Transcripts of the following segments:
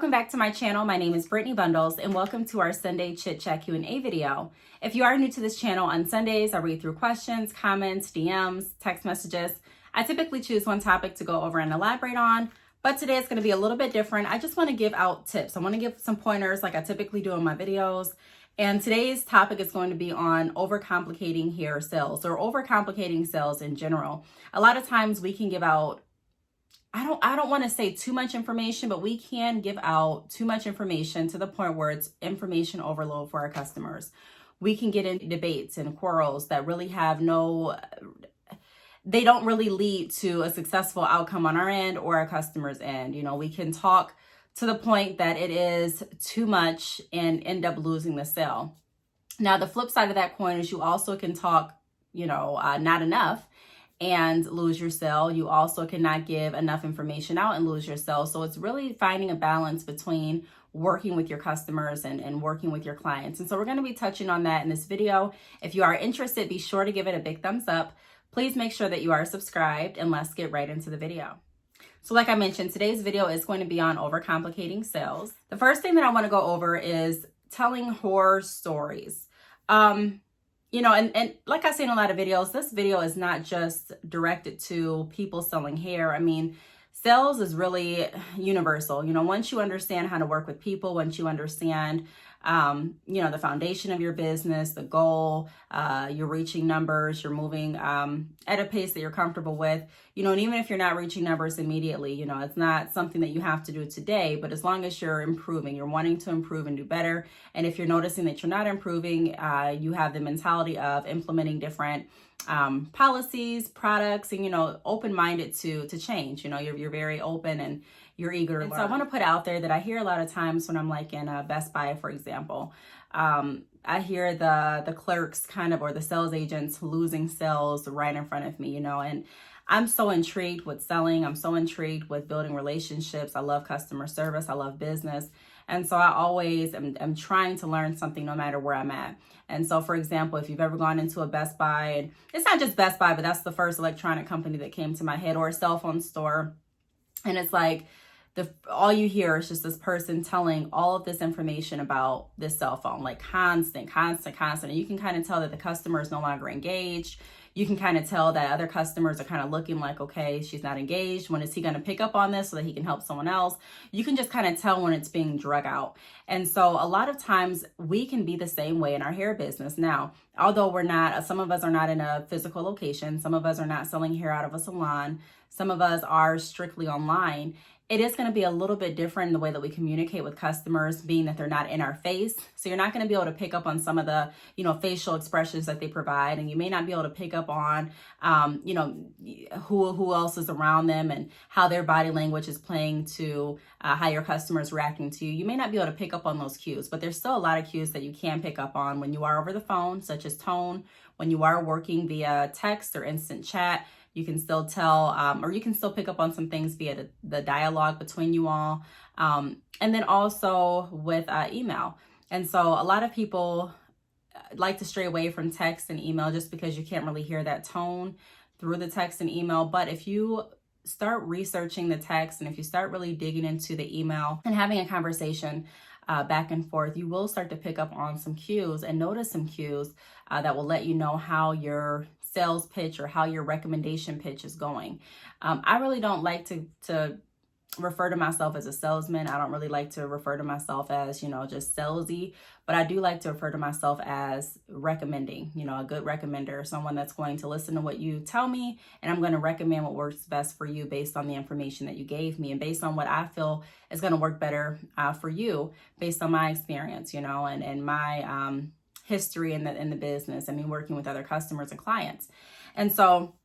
Welcome back to my channel. My name is Brittany Bundles and welcome to our Sunday Chit Chat Q&A video. If you are new to this channel, on Sundays I read through questions, comments, DMs, text messages. I typically choose one topic to go over and elaborate on, but today it's going to be a little bit different. I just want to give out tips. I want to give some pointers like I typically do in my videos. And today's topic is going to be on overcomplicating hair sales or overcomplicating sales in general. A lot of times we can give out I don't want to say too much information, but we can give out too much information to the point where it's information overload for our customers. We can get into debates and quarrels that really have they don't really lead to a successful outcome on our end or our customer's end. You know, we can talk to the point that it is too much and end up losing the sale. Now, the flip side of that coin is you also can talk, not enough and lose your sale. You also cannot give enough information out and lose your sale. So it's really finding a balance between working with your customers and working with your clients. And so we're going to be touching on that in this video. If you are interested, be sure to give it a big thumbs up. Please make sure that you are subscribed and let's get right into the video. So like I mentioned, today's video is going to be on overcomplicating sales. The first thing that I want to go over is telling horror stories. And like I say in a lot of videos, this video is not just directed to people selling hair. I mean, sales is really universal. Once you understand how to work with people, once you understand, the foundation of your business, the goal, you're reaching numbers, you're moving at a pace that you're comfortable with, and even if you're not reaching numbers immediately, it's not something that you have to do today, but as long as you're improving, you're wanting to improve and do better. And if you're noticing that you're not improving, you have the mentality of implementing different policies, products, and, open-minded to change. You're very open and you're eager to learn. So I want to put out there that I hear a lot of times when I'm like in a Best Buy, for example, I hear the clerks or the sales agents losing sales right in front of me, and I'm so intrigued with selling. I'm so intrigued with building relationships. I love customer service. I love business. And so I always am trying to learn something no matter where I'm at. And so, for example, if you've ever gone into a Best Buy, and it's not just Best Buy, but that's the first electronic company that came to my head, or a cell phone store, and it's like, all you hear is just this person telling all of this information about this cell phone, like constant. And you can kind of tell that the customer is no longer engaged. You can kind of tell that other customers are kind of looking like, okay, she's not engaged. When is he going to pick up on this so that he can help someone else? You can just kind of tell when it's being drug out. And so a lot of times we can be the same way in our hair business. Now, although some of us are not in a physical location, some of us are not selling hair out of a salon, some of us are strictly online. It is going to be a little bit different in the way that we communicate with customers, being that they're not in our face. So you're not going to be able to pick up on some of the, facial expressions that they provide. And you may not be able to pick up on, who else is around them and how their body language is playing to how your customer is reacting to you. You may not be able to pick up on those cues, but there's still a lot of cues that you can pick up on when you are over the phone, such as tone, when you are working via text or instant chat. You can still tell, or you can still pick up on some things via the dialogue between you all. And then also with email. And so a lot of people like to stray away from text and email just because you can't really hear that tone through the text and email. But if you start researching the text and if you start really digging into the email and having a conversation back and forth, you will start to pick up on some cues and notice some cues that will let you know how your sales pitch or how your recommendation pitch is going. I really don't like to refer to myself as a salesman. I don't really like to refer to myself as, just salesy, but I do like to refer to myself as recommending, a good recommender, someone that's going to listen to what you tell me, and I'm going to recommend what works best for you based on the information that you gave me and based on what I feel is going to work better for you based on my experience, and my history in the business and me working with other customers and clients. And so,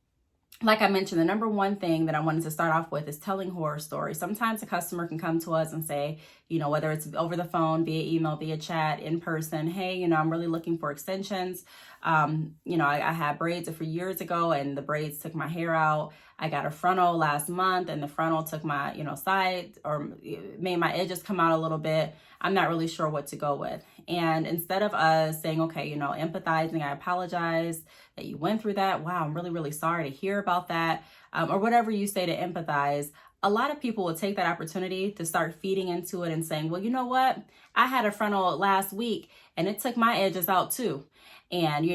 like I mentioned, the number one thing that I wanted to start off with is telling horror stories. Sometimes a customer can come to us and say, whether it's over the phone, via email, via chat, in person, hey, I'm really looking for extensions. I had braids a few years ago and the braids took my hair out. I got a frontal last month and the frontal took my, side or made my edges come out a little bit. I'm not really sure what to go with. And instead of us saying, okay, empathizing, I apologize that you went through that. Wow, I'm really, really sorry to hear about that. Or whatever you say to empathize, a lot of people will take that opportunity to start feeding into it and saying, well, you know what? I had a frontal last week and it took my edges out too. And,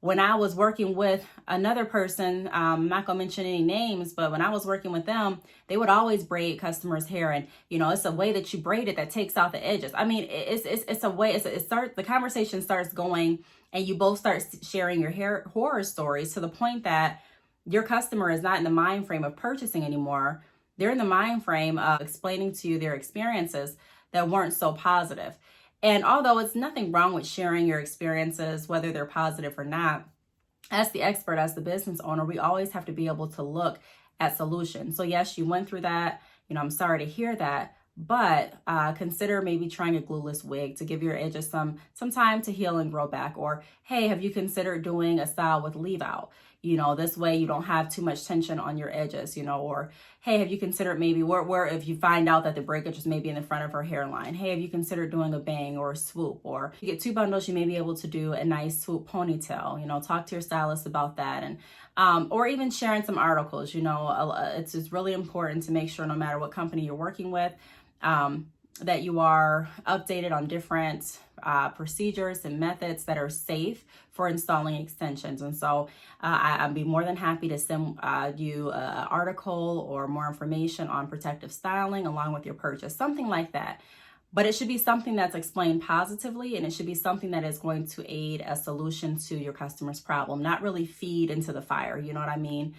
when I was working with another person, I'm not going to mention any names, but when I was working with them, they would always braid customers' hair. And, it's a way that you braid it that takes out the edges. I mean, it's a way, the conversation starts going and you both start sharing your hair horror stories to the point that your customer is not in the mind frame of purchasing anymore. They're in the mind frame of explaining to you their experiences that weren't so positive. And although it's nothing wrong with sharing your experiences, whether they're positive or not, as the expert, as the business owner, we always have to be able to look at solutions. So yes, you went through that. I'm sorry to hear that, but consider maybe trying a glueless wig to give your edges some time to heal and grow back. Or, hey, have you considered doing a style with leave out? This way you don't have too much tension on your edges, or, hey, have you considered maybe where if you find out that the breakage is maybe in the front of her hairline, hey, have you considered doing a bang or a swoop? Or you get 2 bundles, you may be able to do a nice swoop ponytail, talk to your stylist about that. And or even sharing some articles, it's just really important to make sure no matter what company you're working with, that you are updated on different procedures and methods that are safe for installing extensions. And so I'd be more than happy to send you an article or more information on protective styling along with your purchase, something like that. But it should be something that's explained positively, and it should be something that is going to aid a solution to your customer's problem, not really feed into the fire. You know what I mean?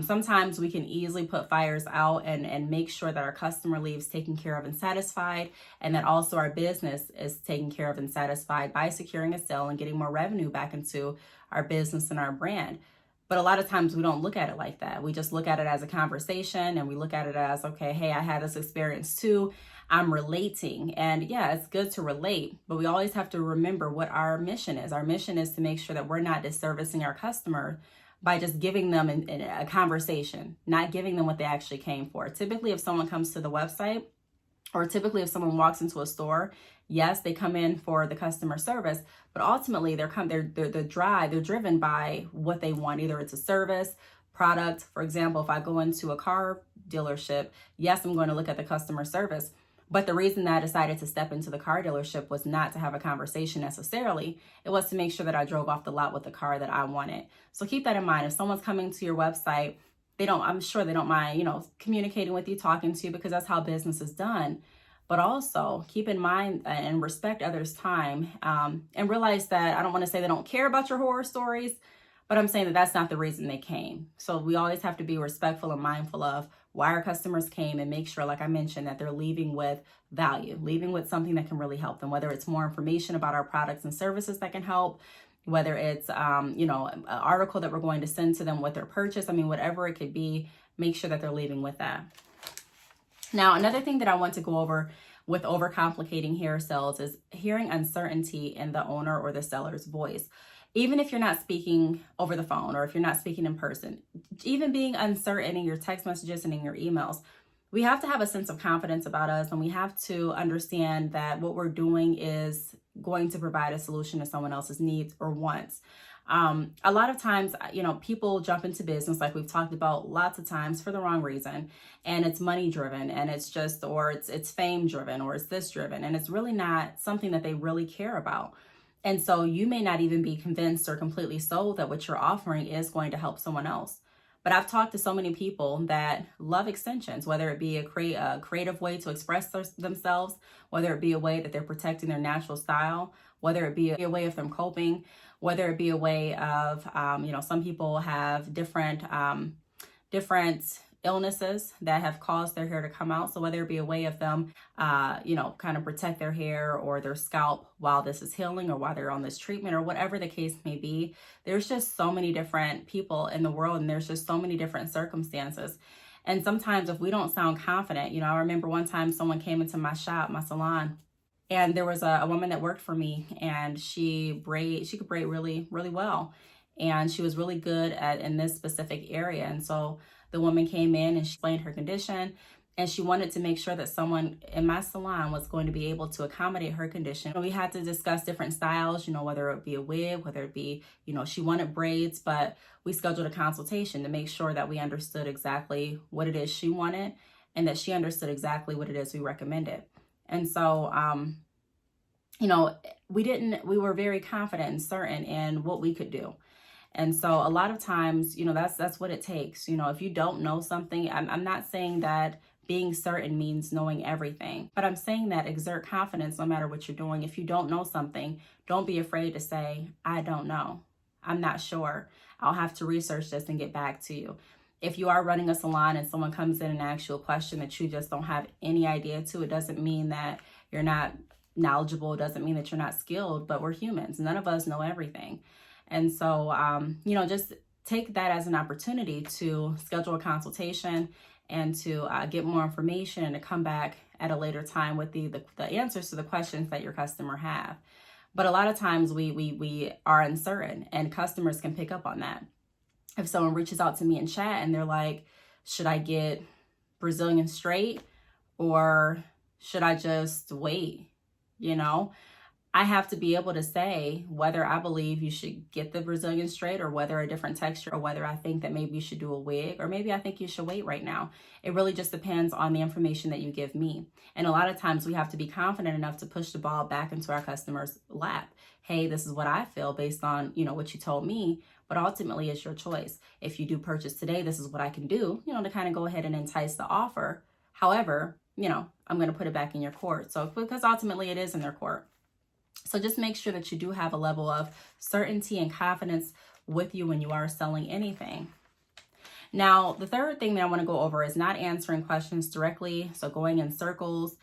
Sometimes we can easily put fires out and make sure that our customer leaves taken care of and satisfied, and that also our business is taken care of and satisfied by securing a sale and getting more revenue back into our business and our brand. But a lot of times we don't look at it like that. We just look at it as a conversation, and we look at it as, okay, hey, I had this experience too. I'm relating. And yeah, it's good to relate, but we always have to remember what our mission is. Our mission is to make sure that we're not disservicing our customer by just giving them a conversation, not giving them what they actually came for. Typically, if someone comes to the website, or typically if someone walks into a store, yes, they come in for the customer service, but ultimately they're driven by what they want. Either it's a service, product. For example, if I go into a car dealership, yes, I'm going to look at the customer service. But the reason that I decided to step into the car dealership was not to have a conversation necessarily. It was to make sure that I drove off the lot with the car that I wanted. So keep that in mind. If someone's coming to your website, I'm sure they don't mind, communicating with you, talking to you, because that's how business is done. But also keep in mind and respect others' time, and realize that I don't want to say they don't care about your horror stories, but I'm saying that that's not the reason they came. So we always have to be respectful and mindful of why our customers came, and make sure, like I mentioned, that they're leaving with value, leaving with something that can really help them, whether it's more information about our products and services that can help, whether it's, an article that we're going to send to them with their purchase. I mean, whatever it could be, make sure that they're leaving with that. Now, another thing that I want to go over with overcomplicating hair sales is hearing uncertainty in the owner or the seller's voice. Even if you're not speaking over the phone, or if you're not speaking in person, even being uncertain in your text messages and in your emails, we have to have a sense of confidence about us, and we have to understand that what we're doing is going to provide a solution to someone else's needs or wants. A lot of times, people jump into business, like we've talked about lots of times, for the wrong reason. And it's money driven, and it's fame driven, or it's this driven. And it's really not something that they really care about. And so you may not even be convinced or completely sold that what you're offering is going to help someone else. But I've talked to so many people that love extensions, whether it be a creative way to express themselves, whether it be a way that they're protecting their natural style, whether it be a way of them coping, whether it be a way of, some people have different illnesses that have caused their hair to come out. So whether it be a way of them, kind of protect their hair or their scalp while this is healing, or while they're on this treatment, or whatever the case may be, there's just so many different people in the world, and there's just so many different circumstances. And sometimes if we don't sound confident, I remember one time someone came into my salon, And there was a woman that worked for me, and she could braid really, really well. And she was really good at in this specific area. And so the woman came in and she explained her condition, and she wanted to make sure that someone in my salon was going to be able to accommodate her condition. We had to discuss different styles, whether it be a wig, whether it be, she wanted braids, but we scheduled a consultation to make sure that we understood exactly what it is she wanted and that she understood exactly what it is we recommended. And so, we were very confident and certain in what we could do. And so a lot of times, that's what it takes. If you don't know something, I'm not saying that being certain means knowing everything, but I'm saying that exert confidence no matter what you're doing. If you don't know something, don't be afraid to say, I don't know. I'm not sure. I'll have to research this and get back to you. If you are running a salon and someone comes in and asks you a question that you just don't have any idea to, it doesn't mean that you're not knowledgeable. It doesn't mean that you're not skilled, but we're humans. None of us know everything. And so, just take that as an opportunity to schedule a consultation and to get more information and to come back at a later time with the answers to the questions that your customer have. But a lot of times we are uncertain, and customers can pick up on that. If someone reaches out to me in chat and they're like, should I get Brazilian straight or should I just wait? I have to be able to say whether I believe you should get the Brazilian straight or whether a different texture, or whether I think that maybe you should do a wig, or maybe I think you should wait right now. It really just depends on the information that you give me. And a lot of times we have to be confident enough to push the ball back into our customer's lap. Hey, this is what I feel based on, what you told me, but ultimately it's your choice. If you do purchase today, this is what I can do, to kind of go ahead and entice the offer. However, I'm going to put it back in your court. So, because ultimately it is in their court. So just make sure that you do have a level of certainty and confidence with you when you are selling anything. Now, the third thing that I want to go over is not answering questions directly. So going in circles.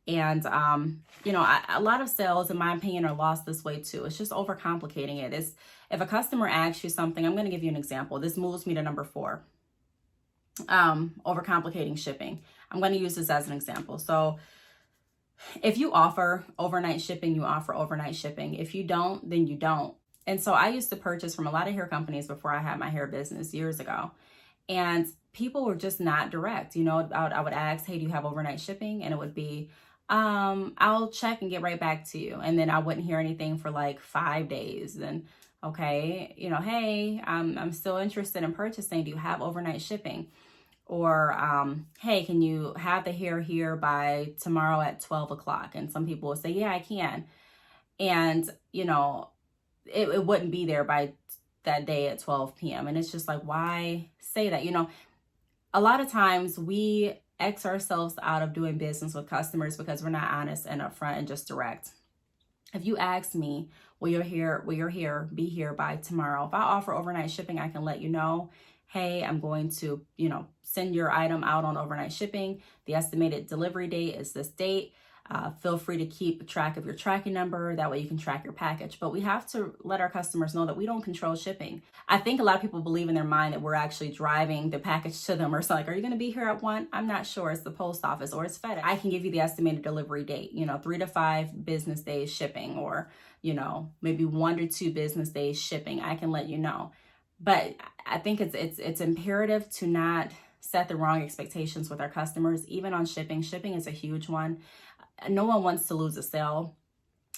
And, a lot of sales, in my opinion, are lost this way too. It's just overcomplicating it. If a customer asks you something, I'm going to give you an example. This moves me to number 4. Overcomplicating shipping. I'm going to use this as an example. So if you offer overnight shipping, you offer overnight shipping. If you don't, then you don't. And so I used to purchase from a lot of hair companies before I had my hair business years ago. And people were just not direct. I would ask, hey, do you have overnight shipping? And it would be, I'll check and get right back to you. And then I wouldn't hear anything for like 5 days. Then, okay, hey, I'm still interested in purchasing. Do you have overnight shipping? Or, hey, can you have the hair here by tomorrow at 12 o'clock? And some people will say, yeah, I can. And, it wouldn't be there by that day at 12 p.m. And it's just like, why say that? A lot of times we X ourselves out of doing business with customers because we're not honest and upfront and just direct. If you ask me, will your hair be here by tomorrow? If I offer overnight shipping, I can let you know, hey, I'm going to, send your item out on overnight shipping. The estimated delivery date is this date. Feel free to keep track of your tracking number. That way you can track your package. But we have to let our customers know that we don't control shipping. I think a lot of people believe in their mind that we're actually driving the package to them, or so like, are you going to be here at 1? I'm not sure. It's the post office or it's FedEx. I can give you the estimated delivery date, 3 to 5 business days shipping, or, maybe 1 to 2 business days shipping. I can let you know. But I think it's imperative to not set the wrong expectations with our customers, even on shipping. Shipping is a huge one. No one wants to lose a sale.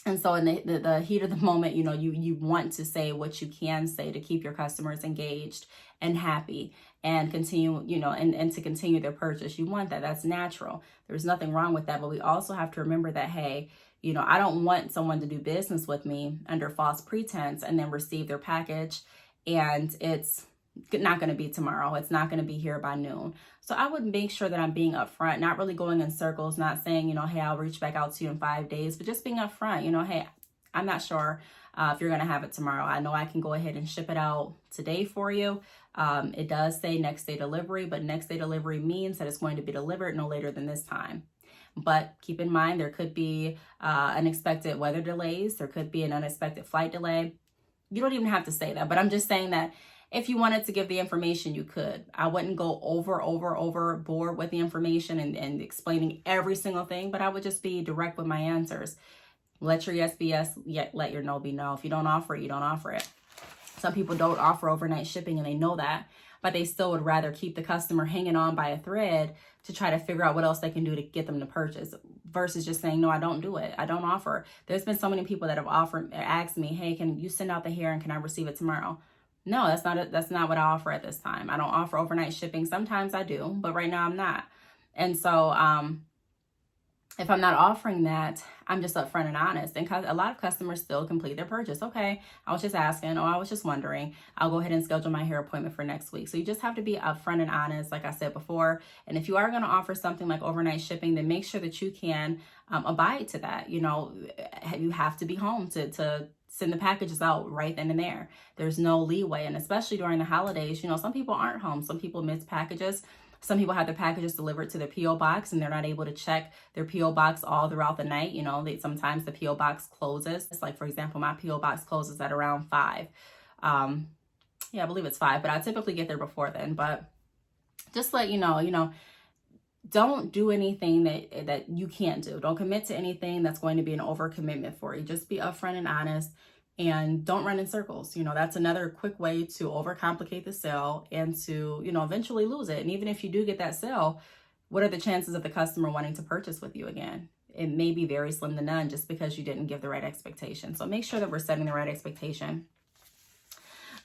And so in the heat of the moment, you want to say what you can say to keep your customers engaged and happy and continue, and to continue their purchase. You want that. That's natural. There's nothing wrong with that. But we also have to remember that, hey, I don't want someone to do business with me under false pretense and then receive their package and it's not going to be tomorrow. It's not going to be here by noon. So I would make sure that I'm being upfront, not really going in circles, not saying, hey, I'll reach back out to you in 5 days, but just being upfront, hey, I'm not sure if you're going to have it tomorrow. I know I can go ahead and ship it out today for you. It does say next day delivery, but next day delivery means that it's going to be delivered no later than this time. But keep in mind, there could be unexpected weather delays. There could be an unexpected flight delay. You don't even have to say that, but I'm just saying that If you wanted to give the information, you could. I wouldn't go overboard with the information and explaining every single thing, but I would just be direct with my answers. Let your yes be yes, yet let your no be no. If you don't offer it, you don't offer it. Some people don't offer overnight shipping and they know that, but they still would rather keep the customer hanging on by a thread to try to figure out what else they can do to get them to purchase versus just saying, no, I don't do it. I don't offer. There's been so many people that have asked me, hey, can you send out the hair and can I receive it tomorrow? No, that's not what I offer at this time. I don't offer overnight shipping. Sometimes I do, but right now I'm not. And so, if I'm not offering that, I'm just upfront and honest. And a lot of customers still complete their purchase. Okay, I was just asking, or I was just wondering. I'll go ahead and schedule my hair appointment for next week. So you just have to be upfront and honest, like I said before. And if you are going to offer something like overnight shipping, then make sure that you can abide to that. You know, you have to be home to send the packages out right then and there. There's no leeway. And especially during the holidays, you know, some people aren't home. Some people miss packages. Some people have their packages delivered to their P.O. box and they're not able to check their P.O. box all throughout the night. You know, sometimes the P.O. box closes. It's like, for example, my P.O. box closes at around 5. Yeah, I believe it's 5, but I typically get there before then. But just let you know, don't do anything that you can't do. Don't commit to anything that's going to be an overcommitment for you. Just be upfront and honest. And don't run in circles. You know, that's another quick way to overcomplicate the sale and to, you know, eventually lose it. And even if you do get that sale, what are the chances of the customer wanting to purchase with you again? It may be very slim to none just because you didn't give the right expectation. So make sure that we're setting the right expectation.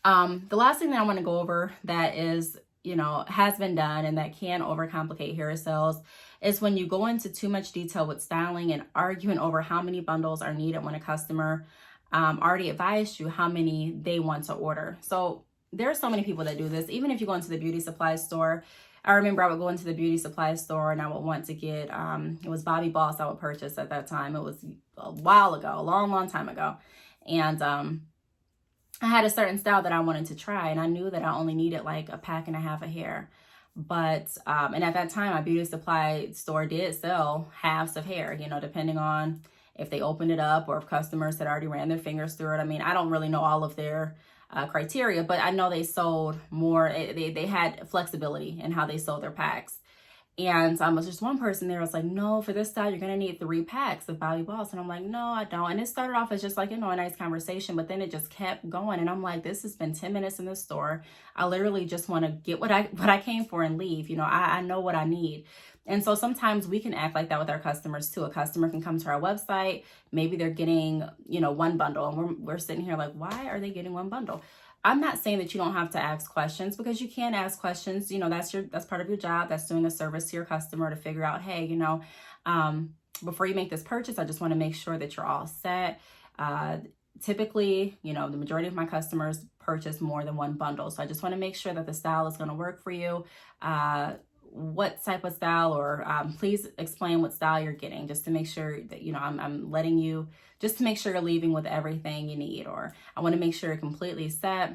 The last thing that I want to go over that is, you know, has been done and that can overcomplicate hair sales is when you go into too much detail with styling and arguing over how many bundles are needed when a customer already advised you how many they want to order. So there are so many people that do this. Even if you go into the beauty supply store, I remember I would go into the beauty supply store and I would want to get, it was Bobby Boss I would purchase at that time. It was a while ago, a long time ago. And I had a certain style that I wanted to try and I knew that I only needed like a pack and a half of hair. But, and at that time, my beauty supply store did sell halves of hair, you know, depending on if they opened it up or if customers had already ran their fingers through it. I mean, I don't really know all of their criteria, but I know they sold more. They had flexibility in how they sold their packs. And was just one person there was like, no, for this style, you're going to need 3 packs of Bobby Boss. And I'm like, no, I don't. And it started off as just like, you know, a nice conversation, but then it just kept going. And I'm like, this has been 10 minutes in the store. I literally just want to get what I came for and leave. You know, I know what I need. And so sometimes we can act like that with our customers too. A customer can come to our website. Maybe they're getting, you know, 1 bundle and we're sitting here like, why are they getting 1 bundle? I'm not saying that you don't have to ask questions because you can ask questions. You know, that's part of your job. That's doing a service to your customer to figure out, hey, you know, before you make this purchase, I just want to make sure that you're all set. Typically, you know, the majority of my customers purchase more than 1 bundle. So I just want to make sure that the style is going to work for you. What type of style, or please explain what style you're getting, just to make sure that, you know, I'm letting you, just to make sure you're leaving with everything you need. Or I want to make sure you're completely set.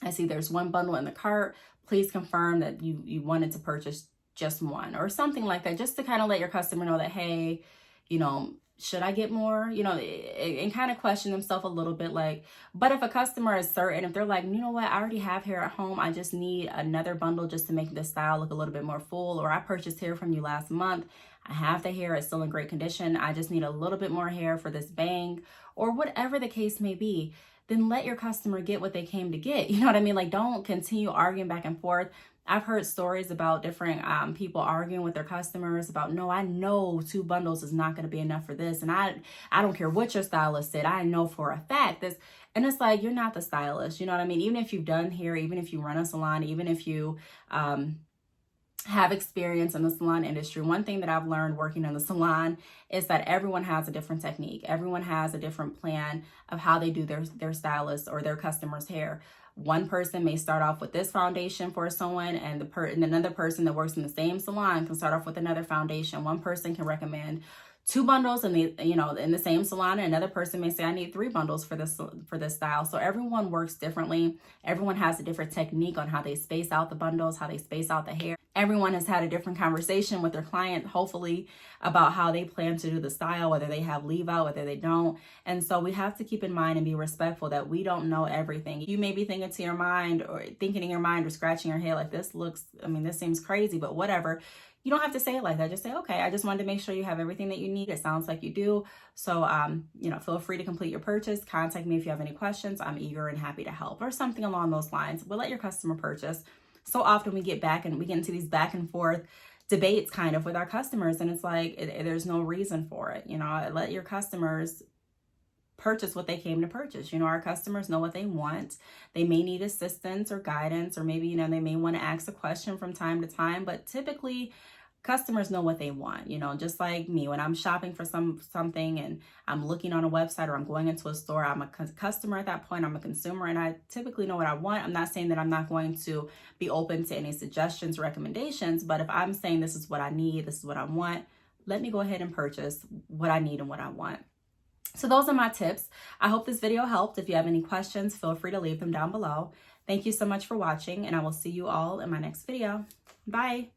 I see there's 1 bundle in the cart. Please confirm that you wanted to purchase just 1 or something like that, just to kind of let your customer know that, hey, you know, should I get more? You know, and kind of question themselves a little bit. Like, but if a customer is certain, if they're like, you know what, I already have hair at home, I just need another bundle just to make the style look a little bit more full, or I purchased hair from you last month, I have the hair, it's still in great condition, I just need a little bit more hair for this bang, or whatever the case may be, then let your customer get what they came to get. You know what I mean? Like, don't continue arguing back and forth. I've heard stories about different people arguing with their customers about, no, I know 2 bundles is not going to be enough for this. And I don't care what your stylist said. I know for a fact this. And it's like, you're not the stylist. You know what I mean? Even if you've done hair, even if you run a salon, even if you have experience in the salon industry, one thing that I've learned working in the salon is that everyone has a different technique. Everyone has a different plan of how they do their stylist or their customer's hair. One person may start off with this foundation for someone, and another person that works in the same salon can start off with another foundation. One person can recommend 2 bundles in the, in the same salon, and another person may say I need 3 bundles for this style. So everyone works differently. Everyone has a different technique on how they space out the bundles, how they space out the hair. Everyone has had a different conversation with their client, hopefully, about how they plan to do the style, whether they have leave out, whether they don't. And so we have to keep in mind and be respectful that we don't know everything. You may be thinking in your mind or scratching your head like, this seems crazy, but whatever. You don't have to say it like that. Just say, okay, I just wanted to make sure you have everything that you need. It sounds like you do. So, feel free to complete your purchase. Contact me if you have any questions. I'm eager and happy to help, or something along those lines. We'll let your customer purchase. So often we get into these back and forth debates kind of with our customers, and it's like, there's no reason for it. Let your customers purchase what they came to purchase. Our customers know what they want. They may need assistance or guidance, or maybe, they may want to ask a question from time to time, but typically customers know what they want. Just like me, when I'm shopping for something and I'm looking on a website or I'm going into a store, I'm a customer at that point. I'm a consumer, and I typically know what I want. I'm not saying that I'm not going to be open to any suggestions, recommendations, but if I'm saying this is what I need, this is what I want, let me go ahead and purchase what I need and what I want. So those are my tips. I hope this video helped. If you have any questions, feel free to leave them down below. Thank you so much for watching, and I will see you all in my next video. Bye.